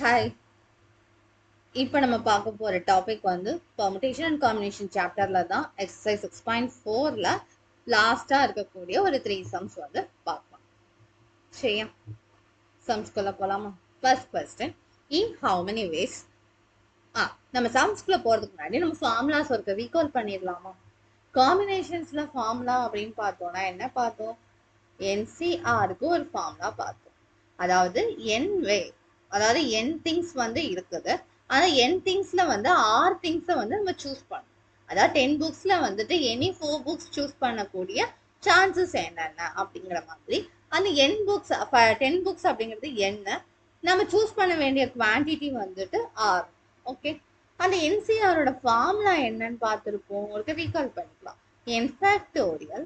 Hi. இப்போ நம்ம பார்க்க போகிற டாபிக் வந்து பெர்முடேஷன் அண்ட் காம்பினேஷன் சாப்டர்ல தான் எக்ஸசைஸ் 6.4ல லாஸ்ட்டாக இருக்கக்கூடிய ஒரு 3 சம்ஸ் வந்து பார்க்கலாம். சரியா? சம்ஸ்குள்ள போகலாமா? First question, in how many ways நம்ம சம்ஸ்குள்ள போகிறதுக்கு முன்னாடி நம்ம ஃபார்முலாஸ் ஒருக்க ரீகால் பண்ணிடலாமா? காம்பினேஷன்ஸ்ல ஃபார்முலா அப்படின்னு பார்த்தோம்னா என்ன பார்த்தோம்? என்சிஆருக்கு ஒரு ஃபார்முலா பார்த்தோம். அதாவது அதாவது n திங்ஸ் வந்து இருக்குது. ஆனா n திங்ஸ்ல வந்து r திங்ஸை வந்து நம்ம சூஸ் பண்ணணும். அதாவது 10 புக்ஸ்ல வந்துட்டு எனி 4 புக்ஸ் சூஸ் பண்ணக்கூடிய சான்சஸ் என்னென்ன அப்படிங்கிற மாதிரி அந்த n புக்ஸ் 10 புக்ஸ் அப்படிங்கிறது என்ன, நம்ம சூஸ் பண்ண வேண்டிய குவான்டிட்டி வந்துட்டு r. ஓகே, அந்த என்சிஆரோட ஃபார்முலா என்னன்னு பார்த்துருப்போம். ஒரு ரீகால் பண்ணிக்கலாம். n factorial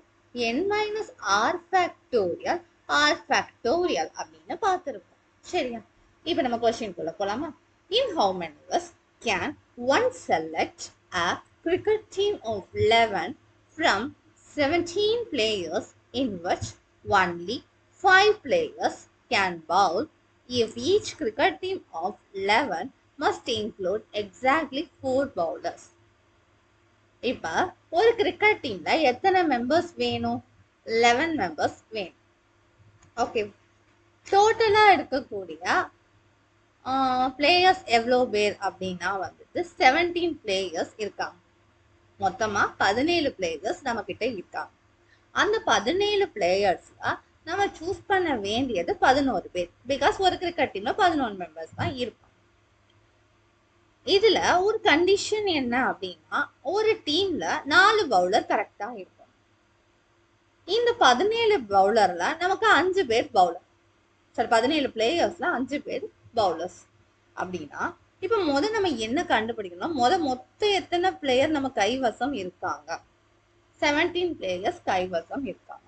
n minus R factorial R factorial அப்படின்னு பார்த்துருப்போம். சரியா? இப்போ நம்ம கொஸ்டின்குள்ள போலாமா? In how many years can one select a cricket team of 11 from 17 players in which only 5 players can bowl if each cricket team of 11 must include exactly 4 bowlers? இப்ப ஒரு cricket டீம்ல எத்தனை மெம்பர்ஸ் வேணும்? 11 மெம்பர்ஸ் வேணும். Okay, டோட்டலா இருக்கக்கூடிய players எவ்வளோ பேர் அப்படின்னா வந்துட்டு 17 பிளேயர்ஸ் இருக்காங்க. மொத்தமா 17 பிளேயர்ஸ் நம்ம கிட்ட இருக்காங்க. அந்த 17 பிளேயர்ஸ்ல நம்ம சூஸ் பண்ண வேண்டியது 11 பேர். பிகாஸ் ஒரு கிரிக்கெட் டீம்ல 11 மெம்பர்ஸ் தான் இருப்பாங்க. இதுல ஒரு கண்டிஷன் என்ன அப்படின்னா, ஒரு டீம்ல 4 பவுலர் கரெக்டா இருக்கும். இந்த 17 பவுலர்ல நமக்கு 5 பேர் பவுலர். சரி, 17 பிளேயர்ஸ்ல 5 பேர் பவுலர்ஸ் அப்படின்னா இப்ப நம்ம என்ன கண்டுபிடிக்கணும்? மொத்த எத்தனை பிளேயர் நம்ம கைவசம் இருக்காங்க? 17 பிளேயர்ஸ் கைவசம் இருக்காங்க.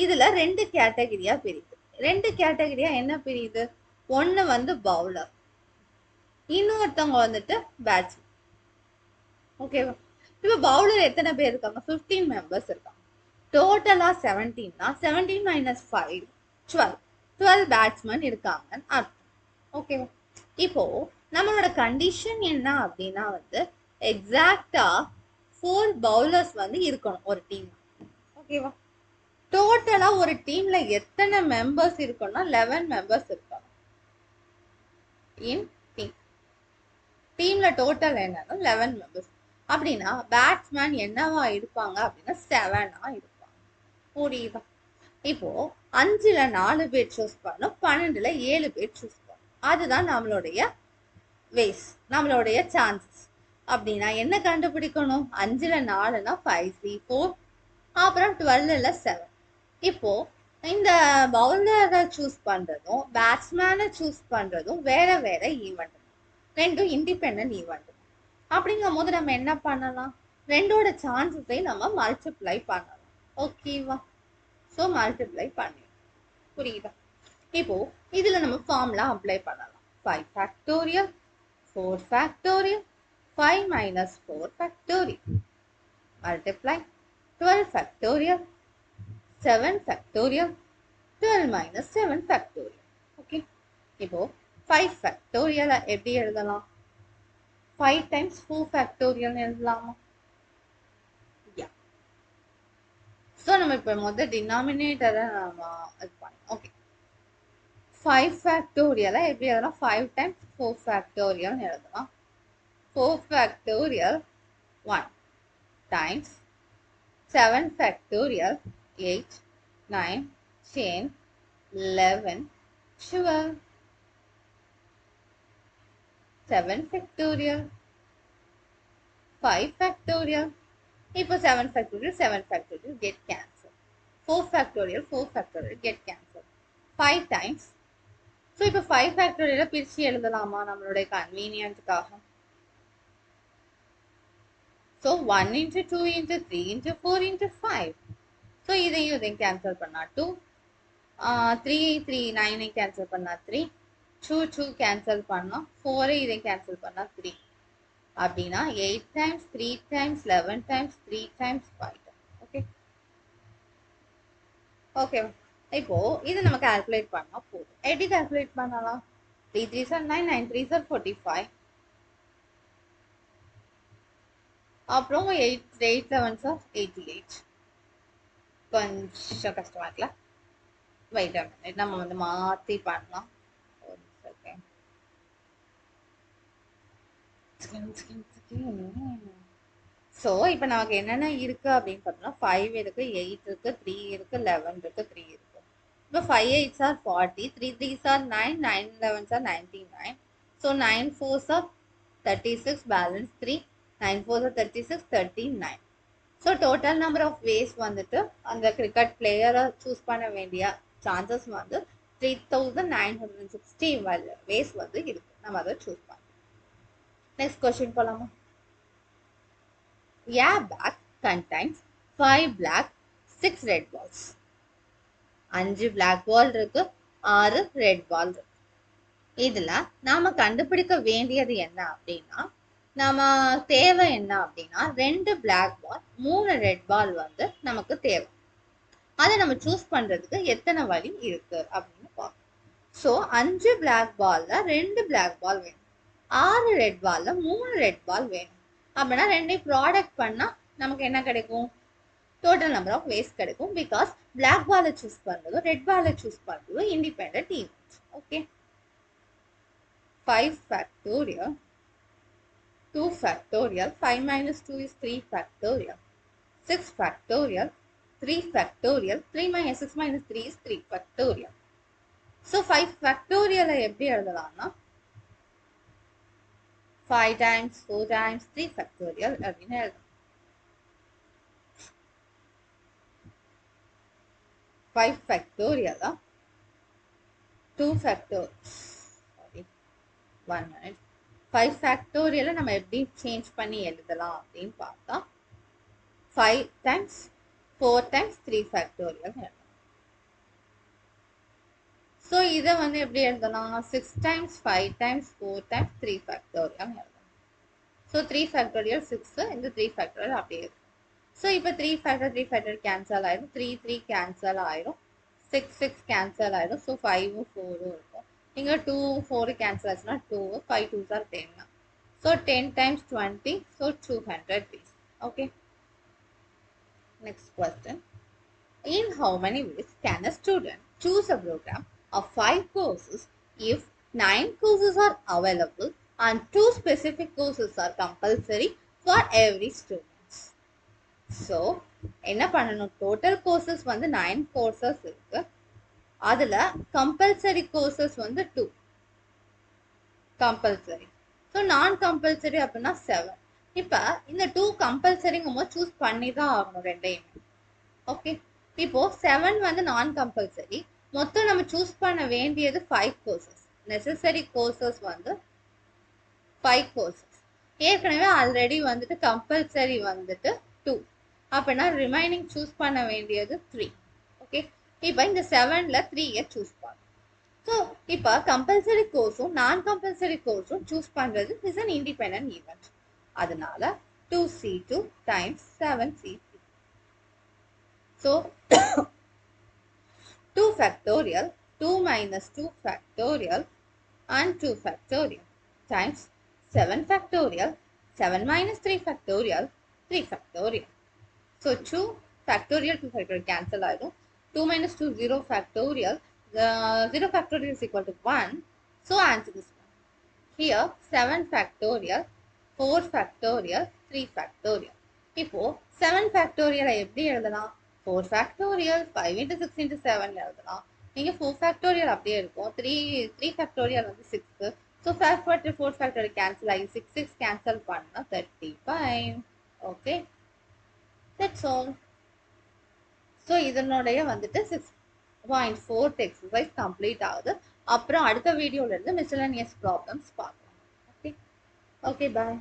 இதுல 2 கேட்டகரியா பிரியுது. 2 கேட்டகரியா என்ன பிரியுது? ஒன்னு வந்து பவுலர், இன்னொருத்தவங்க வந்துட்டு பேட்ஸ்மேன். ஓகேவா? இப்ப பவுலர் எத்தனை பேர் இருக்காங்க? 15 மெம்பர்ஸ் இருக்காங்க. டோட்டலா 17 17 மைனஸ் 5 12 பேட்ஸ்மேன் இருக்காங்கன்னு அர்த்தம். ஓகேவா? இப்போ நம்மளோட கண்டிஷன் என்ன அப்படின்னா வந்து எக்ஸாக்டா 4 பவுலர்ஸ் வந்து இருக்கணும் ஒரு டீம். ஓகேவா? டோட்டலா ஒரு டீம்ல எத்தனை மெம்பர்ஸ் இருக்கணும்னா 11 மெம்பர்ஸ் இருக்கணும். இன் டீம்ல டோட்டல் என்னன்னா 11 மெம்பர்ஸ். அப்படின்னா பேட்ஸ்மேன் என்னவா இருப்பாங்க அப்படின்னா 7ஆ இருப்பாங்க. புரியுதா? இப்போ 5ல 4 பேர் சூஸ் பண்ணணும், 12ல 7 பேர் சூஸ் பண்ணணும். அதுதான் நம்மளுடைய வேஸ், நம்மளுடைய சான்சஸ். அப்படின்னா என்ன கண்டுபிடிக்கணும்? 5ல 4னா 5 3 4, அப்புறம் 12ல 7. இப்போ இந்த பவுலரை சூஸ் பண்றதும் பேட்ஸ்மேனை சூஸ் பண்றதும் வேற வேற ஈவெண்ட், ரெண்டும் இண்டிபெண்டன்ட் ஈவெண்ட். அப்படிங்கும் போது நம்ம என்ன பண்ணலாம்? ரெண்டோட சான்சஸை நம்ம மல்டிப்ளை பண்ணலாம். ஓகேவா? ஸோ மல்டிப்ளை பண்ணிடலாம். புரியுதா? இப்போ இதுல நம்ம ஃபார்முலா அப்ளை பண்ணலாம். 5 factorial 4 factorial 5 minus 4 factorial multiply 12 factorial 7 factorial 12 minus 7 factorial. Okay, இப்போ 5 factorial எப்படி எழுதலாம்? 5 times 4 factorial எழுதலாமா? யா. ஸோ நம்ம இப்போ முதல் டினாமினேட்டரை நம்ம இது பண்ணலாம். ஓகே, 5 factorial எப்படி எழுதலாம்? 5 times 4 factorial எழுதலாம். 4 factorial 1 times 7 factorial 8 9 10 11 12 7 factorial 5 factorial. இப்போ 7 factorial get cancelled. 4 factorial get cancelled. 5 times. So இப்போ 5 factorial பிரிச்சு எழுதலாமா நம்மளுடைய கன்வீனியன்ட்டுக்காக? So 1 into 2 into 3 into 4 into 5. So இதையும் cancel பண்ணா 2. 3 3 9 cancel பண்ணா 3. 2 2 cancel பண்ணா 4 இதையும் cancel பண்ணா 3. அப்படின்னா 8 times 3 times 11 times 3 times 5. Okay okay இப்போ இதை நம்ம கால்குலேட் பண்ணா போதும். எப்படி கால்குலேட் பண்ணலாம்? 3 3s are 9, 9 3s are 45. அப்புறம் 8 8 7s are 88. கொஞ்சம் கஷ்டமா இருக்குல்ல. வெயிட் a minute, நம்ம வந்து மாத்தி பண்ணலாம். ஒரு செகண்ட். ஸோ இப்போ நமக்கு என்னென்ன இருக்கு அப்படின்னு பார்த்தோம்னா 5 இருக்கு, 8 இருக்கு, 3 இருக்கு, 11 இருக்கு, 3 இருக்கு. இப்போ 5 8s are 40, 3 3s are 9, 9 11s are 99. So 9 4s are 36, balance 3, 9 4s are 36, 39. So total number of ways வந்துட்டு அந்த கிரிக்கெட் பிளேயரை சூஸ் பண்ண வேண்டிய சான்சஸ் வந்து 3960 வேஸ் வந்து இருக்கு. நம்ம அதை சூஸ் பண்ணலாம். நெக்ஸ்ட் கொஸ்டின் போலாமா? A bag contains 5 black, 6 red balls. 5 black ball இருக்கு, 6 red ball இருக்கு. இதுல நாம கண்டுபிடிக்க வேண்டியது என்ன அப்படின்னா, நம்ம தேவை என்ன அப்படின்னா 2 black ball 3 red ball வந்து நமக்கு தேவை. அதை நம்ம சூஸ் பண்றதுக்கு எத்தனை வழி இருக்கு அப்படின்னு பார்ப்போம். ஸோ 5 black ballல 2 black ball வேணும், 6 red ballல 3 red ball வேணும். அப்படின்னா ரெண்டையும் ப்ராடக்ட் பண்ணா நமக்கு என்ன கிடைக்கும்? டோட்டல் நம்பர் ஆஃப் வேஸ் கிடைக்கும். பிகாஸ் பிளாக் பாலை சூஸ் பண்றதும் ரெட் பாலை சூஸ் பண்றதும் independent events. Okay, 5 factorial, 2 factorial, 5 minus 2 is 3 factorial, 6 factorial, 3 factorial, 3 minus 6 minus 3 is 3 factorial. So 5 factorial எப்படி எழுதலாம்னா 5 times 4 times 3 factorial அப்படின்னு எழுதலாம். 5 factorial 2 factorial, sorry 1 minute, 5 factorial நம்ம எப்படி சேஞ்ச் பண்ணி எழுதலாம் அப்படின்னு பார்த்தா 5 times 4 times 3 factorial எழுதலாம். ஸோ இதை வந்து எப்படி எழுதலாம்? 6 times 5 times 4 times 3 factorial எழுதலாம். ஸோ 3 factorial 6, இந்த 3 factorial அப்படியே இருக்கும். ஸோ இப்போ 3 factorial கேன்சல் ஆயிடும், 3 3 கேன்சல் ஆயிடும், 6 6 கேன்சல் ஆயிடும். ஸோ 5 4 இருக்கும். இங்கே 2 4 கேன்சல் ஆச்சுன்னா 2, 5 2s are 10. So 10 times 20, so 200 rupees. Okay, next question. In how many ways can a student choose a program of 5 courses if 9 courses are available and 2 specific courses are compulsory for every student? So என்ன பண்ணணும்? Total courses வந்து 9 courses இருக்கு. அதுல compulsory courses வந்து 2 compulsory. So நான் compulsory அப்படின்னா 7. இப்போ இந்த 2 கம்பல்சரிங்கும் போது சூஸ் பண்ணி தான் ஆகணும் ரெண்டையுமே. ஓகே, இப்போ 7 வந்து நான் கம்பல்சரி, மொத்தம் நம்ம சூஸ் பண்ண வேண்டியது 5 கோர்சஸ். நெசசரி கோர்சஸ் வந்து 5 கோர்சஸ். ஏற்கனவே ஆல்ரெடி வந்துட்டு கம்பல்சரி வந்துட்டு 2. அப்படின்னா ரிமைனிங் சூஸ் பண்ண வேண்டியது 3. ஓகே, இப்போ இந்த 7ல 3யை சூஸ் பண்ணணும். ஸோ இப்போ கம்பல்சரி கோர்ஸும் நான் கம்பல்சரி கோர்ஸும் சூஸ் பண்ணுறது இஸ் அன் இண்டிபெண்டன்ட் ஈவெண்ட். அதனால 2C2 times 7C3. So 2 factorial, 2 minus 2 factorial and 2 factorial times 7 factorial, 7 minus 3 factorial, 3 factorial. So 2 factorial, 2 factorial cancel ஆயிடும். 2 minus 2, 0 factorial. 0 factorial is equal to 1. So answer this one. Here 7 factorial, 4 factorial, 3 factorial. இப்போ 7 factorial எப்படி எழுதலாம்? 4 factorial 5 into 6 into 7 எழுதலாம். இங்க 4 factorial அப்படியே இருக்கும். 3 factorial வந்து 6. So 5 factorial 4 factorial cancel ஆகி 6 6 cancel பண்ணா 35. Okay, that's all. So இதனுடைய வந்துட்டு 6.4 exercise complete ஆகுது. அப்புறம் அடுத்த வீடியோல இருந்து miscellaneous problems பார்க்கலாம். Okay, bye.